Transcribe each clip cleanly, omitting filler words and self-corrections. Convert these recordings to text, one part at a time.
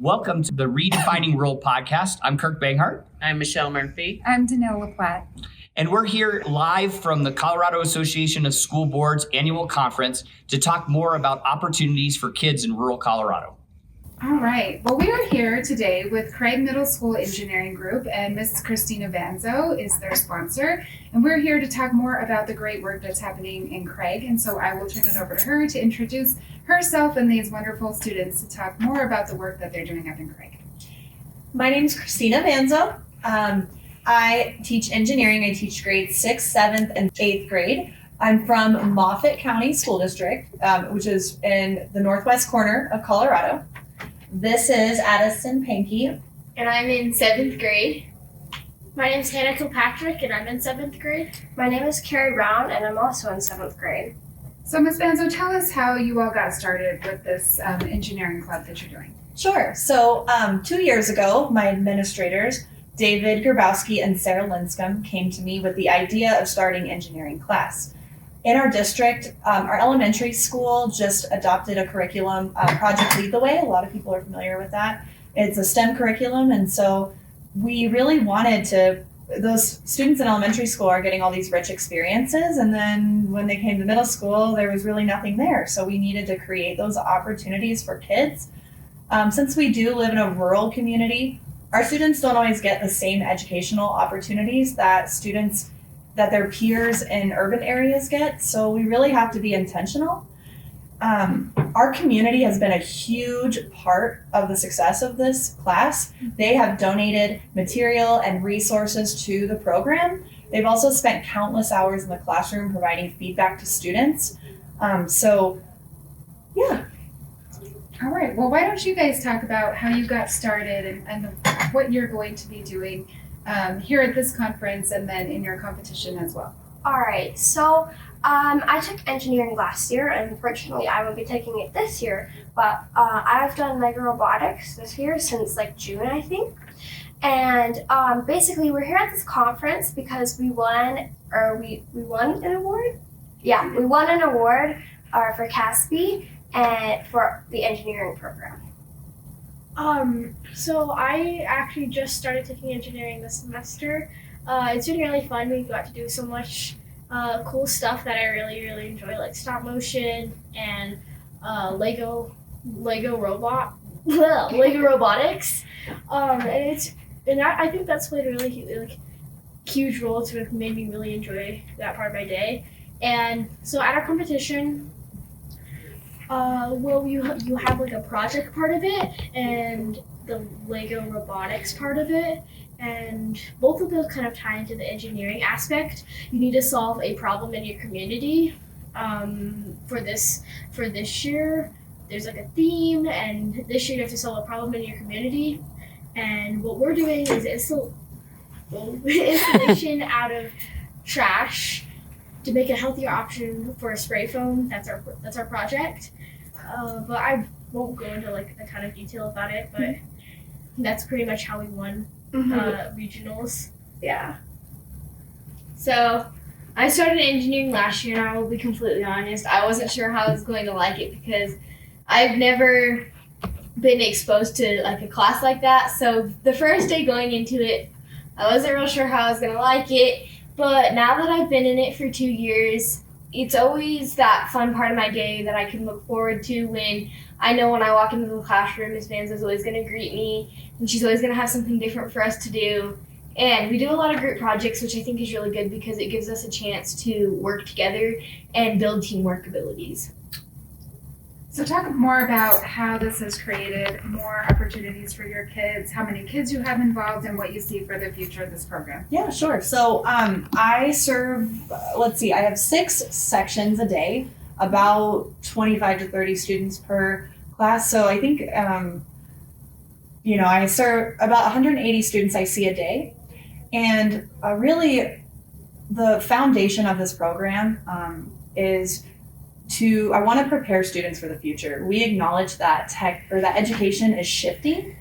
Welcome to the Redefining Rural podcast. I'm Kirk Banghart. I'm Michelle Murphy. I'm Denille, LePlatt. And we're here live from the Colorado Association of School Boards annual conference to talk more about opportunities for kids in rural Colorado. All right. Well, we are here today with Craig Middle School Engineering Group, and Miss Christina Vanzo is their sponsor. And we're here to talk more about the great work that's happening in Craig. And so I will turn it over to her to introduce herself and these wonderful students to talk more about the work that they're doing up in Craig. My name is Christina Vanzo. I teach engineering. I teach grades 6th, 7th, and 8th grade. I'm from Moffat County School District, which is in the northwest corner of Colorado. This is Addison Pankey. And I'm in 7th grade. My name is Hannah Kilpatrick, and I'm in 7th grade. My name is Carrie Brown, and I'm also in 7th grade. So Ms. Vanzo, tell us how you all got started with this engineering club that you're doing. Sure. So 2 years ago, my administrators, David Grabowski and Sarah Linscomb, came to me with the idea of starting engineering class. In our district, our elementary school just adopted a curriculum, Project Lead the Way. A lot of people are familiar with that. It's a STEM curriculum, and so we really wanted to, those students in elementary school are getting all these rich experiences, and then when they came to middle school, there was really nothing there. So we needed to create those opportunities for kids. Since we do live in a rural community, our students don't always get the same educational opportunities that their peers in urban areas get. So we really have to be intentional. Our community has been a huge part of the success of this class. They have donated material and resources to the program. They've also spent countless hours in the classroom providing feedback to students. Yeah. All right. Well, why don't you guys talk about how you got started and what you're going to be doing here at this conference and then in your competition as well. All right, so I took engineering last year, and unfortunately I won't be taking it this year, but I've done Lego robotics this year since like June, I think. And basically we're here at this conference because we won an award? Yeah, we won an award for CASB and for the engineering program. So I actually just started taking engineering this semester. It's been really fun. We got to do so much cool stuff that I really, really enjoy, like stop motion and Lego robotics. And I think that's played a really huge role to have made me really enjoy that part of my day. And so at our competition, you have like a project part of it and the Lego robotics part of it, and both of those kind of tie into the engineering aspect. You need to solve a problem in your community. For this year, there's like a theme, and this year you have to solve a problem in your community. And what we're doing is installation out of trash to make a healthier option for a spray foam. That's our project. But I won't go into like a ton of detail about it, but that's pretty much how we won regionals. Yeah. So I started engineering last year, and I will be completely honest, I wasn't sure how I was going to like it because I've never been exposed to like a class like that. So the first day going into it, I wasn't real sure how I was going to like it. But now that I've been in it for 2 years, it's always that fun part of my day that I can look forward to when I know when I walk into the classroom, Ms. Vanzo is always going to greet me, and she's always going to have something different for us to do. And we do a lot of group projects, which I think is really good because it gives us a chance to work together and build teamwork abilities. So talk more about how this has created more opportunities for your kids, how many kids you have involved, and what you see for the future of this program. Yeah, sure. So I serve, I have 6 sections a day, about 25 to 30 students per class. So I think, I serve about 180 students I see a day. And really the foundation of this program is I want to prepare students for the future. We acknowledge that that education is shifting,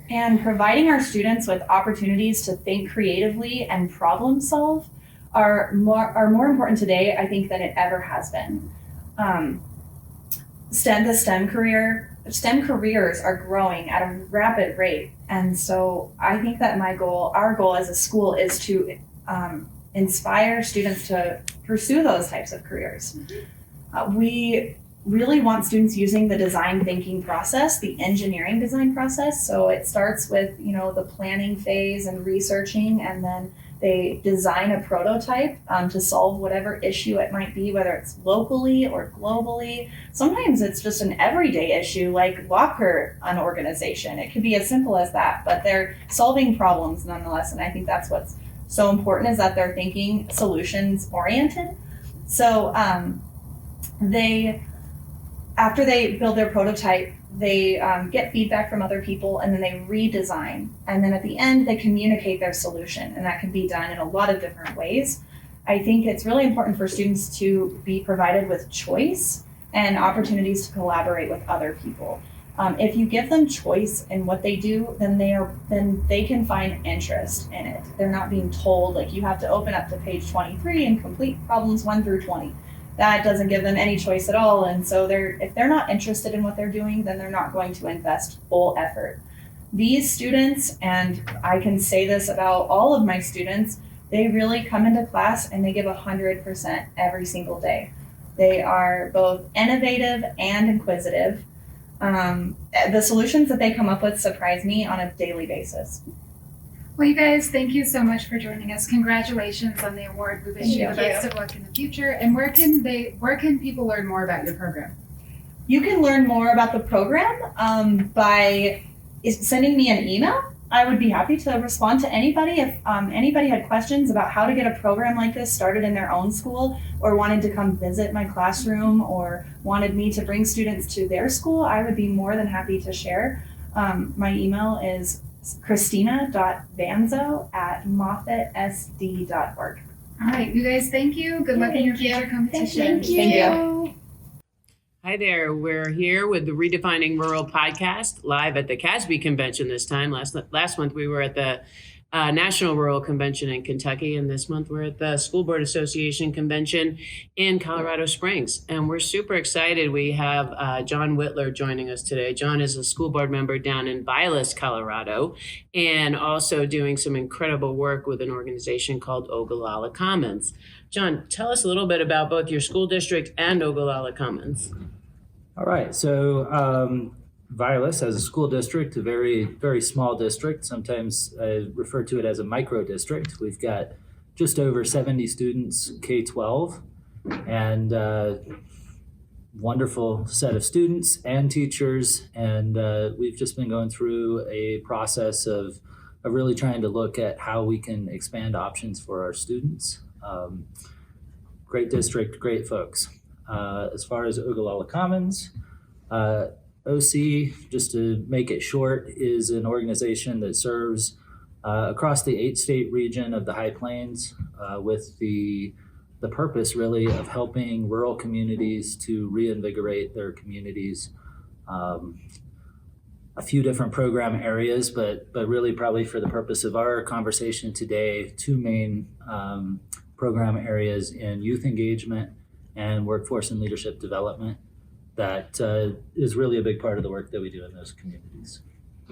and providing our students with opportunities to think creatively and problem solve are more important today, I think, than it ever has been. The STEM career STEM careers are growing at a rapid rate. And so I think that our goal as a school is to inspire students to pursue those types of careers. We really want students using the design thinking process, the engineering design process. So it starts with, the planning phase and researching, and then they design a prototype to solve whatever issue it might be, whether it's locally or globally. Sometimes it's just an everyday issue like locker unorganization. It could be as simple as that, but they're solving problems nonetheless. And I think that's what's so important, is that they're thinking solutions oriented. So after they build their prototype, they get feedback from other people, and then they redesign. And then at the end, they communicate their solution. And that can be done in a lot of different ways. I think it's really important for students to be provided with choice and opportunities to collaborate with other people. If you give them choice in what they do, then they can find interest in it. They're not being told, like, you have to open up to page 23 and complete problems 1 through 20. That doesn't give them any choice at all. And so if they're not interested in what they're doing, then they're not going to invest full effort. These students, and I can say this about all of my students, they really come into class and they give 100% every single day. They are both innovative and inquisitive. The solutions that they come up with surprise me on a daily basis. Well, you guys, thank you so much for joining us. Congratulations on the award. We wish you the best of luck in the future. And where can people learn more about your program? You can learn more about the program by sending me an email. I would be happy to respond to anybody. If anybody had questions about how to get a program like this started in their own school, or wanted to come visit my classroom, or wanted me to bring students to their school, I would be more than happy to share. My email is christina.vanzo@moffattsd.org. All right, you guys, thank you. Good luck in your future competition. Thank you. Hi there. We're here with the Redefining Rural podcast, live at the Casby Convention this time. Last month we were at the National Rural Convention in Kentucky, and this month we're at the School Board Association Convention in Colorado Springs. And we're super excited. We have John Whitler joining us today. John is a school board member down in Vilas, Colorado, and also doing some incredible work with an organization called Ogallala Commons. John, tell us a little bit about both your school district and Ogallala Commons. All right. So Vilas as a school district, a very, very small district. Sometimes I refer to it as a micro district. We've got just over 70 students, K-12, and wonderful set of students and teachers. And we've just been going through a process of really trying to look at how we can expand options for our students. Great district, great folks. As far as Ogallala Commons, OC, just to make it short, is an organization that serves across the 8-state region of the High Plains with the purpose really of helping rural communities to reinvigorate their communities. A few different program areas, but really probably for the purpose of our conversation today, 2 main program areas in youth engagement and workforce and leadership development. That is really a big part of the work that we do in those communities.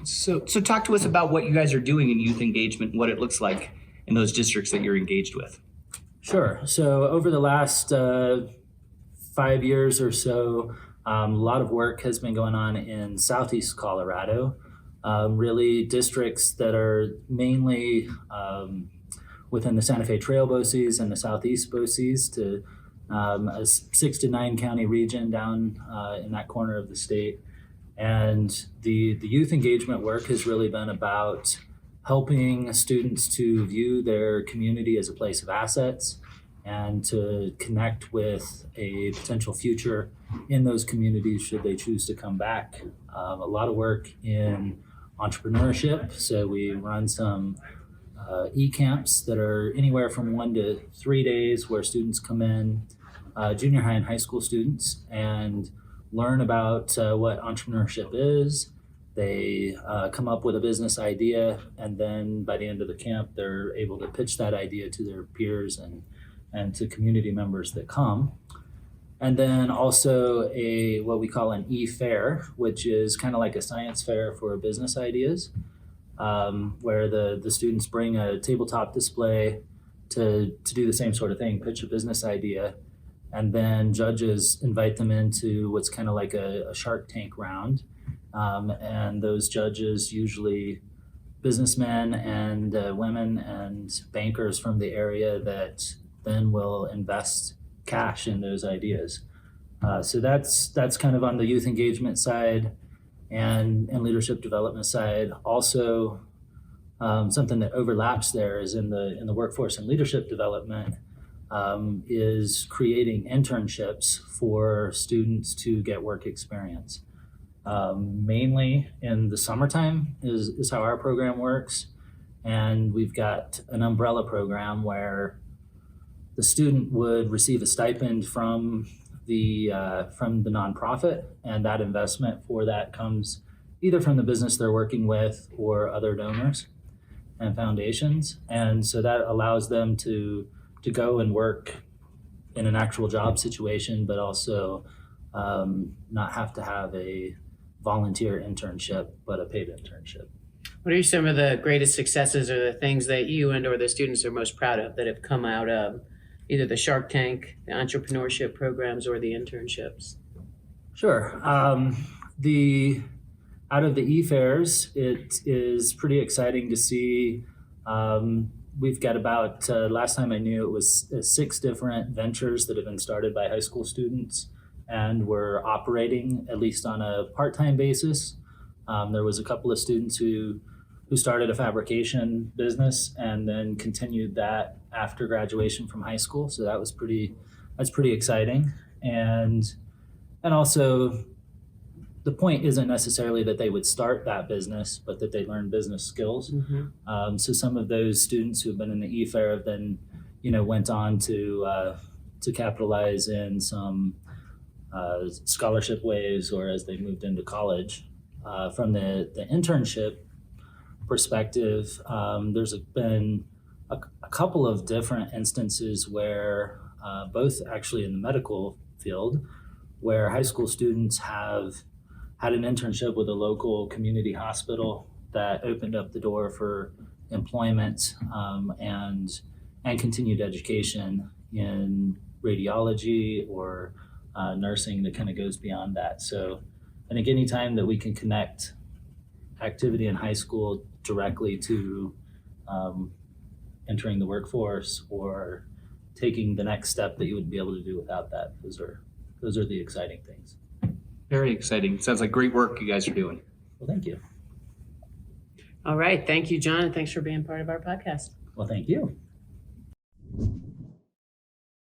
So talk to us about what you guys are doing in youth engagement and what it looks like in those districts that you're engaged with. Sure. So over the last 5 years or so, a lot of work has been going on in Southeast Colorado, really districts that are mainly within the Santa Fe Trail BOCES and the Southeast BOCES, to a 6 to 9 county region down in that corner of the state. And the youth engagement work has really been about helping students to view their community as a place of assets and to connect with a potential future in those communities should they choose to come back. A lot of work in entrepreneurship. So we run some e-camps that are anywhere from 1 to 3 days where students come in, junior high and high school students, and learn about what entrepreneurship is. They come up with a business idea, and then by the end of the camp, they're able to pitch that idea to their peers and to community members that come. And then also what we call an e-fair, which is kind of like a science fair for business ideas, where the students bring a tabletop display to do the same sort of thing, pitch a business idea, and then judges invite them into what's kind of like a Shark Tank round. And those judges, usually businessmen and women and bankers from the area, that then will invest cash in those ideas. So that's kind of on the youth engagement side and leadership development side. Also, something that overlaps there is in the workforce and leadership development, is creating internships for students to get work experience. Mainly in the summertime is how our program works. And we've got an umbrella program where the student would receive a stipend from the nonprofit, and that investment for that comes either from the business they're working with or other donors and foundations. And so that allows them to go and work in an actual job situation, but also not have to have a volunteer internship, but a paid internship. What are some of the greatest successes or the things that you and or the students are most proud of that have come out of either the Shark Tank, the entrepreneurship programs, or the internships? Sure. Out of the e-fairs, it is pretty exciting to see. We've got about, last time I knew, it was 6 different ventures that have been started by high school students and were operating at least on a part-time basis. There was a couple of students who started a fabrication business and then continued that after graduation from high school. So that's pretty exciting. And also, the point isn't necessarily that they would start that business, but that they learn business skills. Mm-hmm. So some of those students who have been in the e-fair have then, went on to capitalize in some scholarship waves, or as they moved into college. From the internship perspective, there's been a couple of different instances where, both actually in the medical field, where high school students have had an internship with a local community hospital that opened up the door for employment, and continued education in radiology or nursing that kind of goes beyond that. So I think anytime that we can connect activity in high school directly to entering the workforce or taking the next step that you would be able to do without that, those are the exciting things. Very exciting. Sounds like great work you guys are doing. Well, thank you. All right. Thank you, John. And thanks for being part of our podcast. Well, thank you.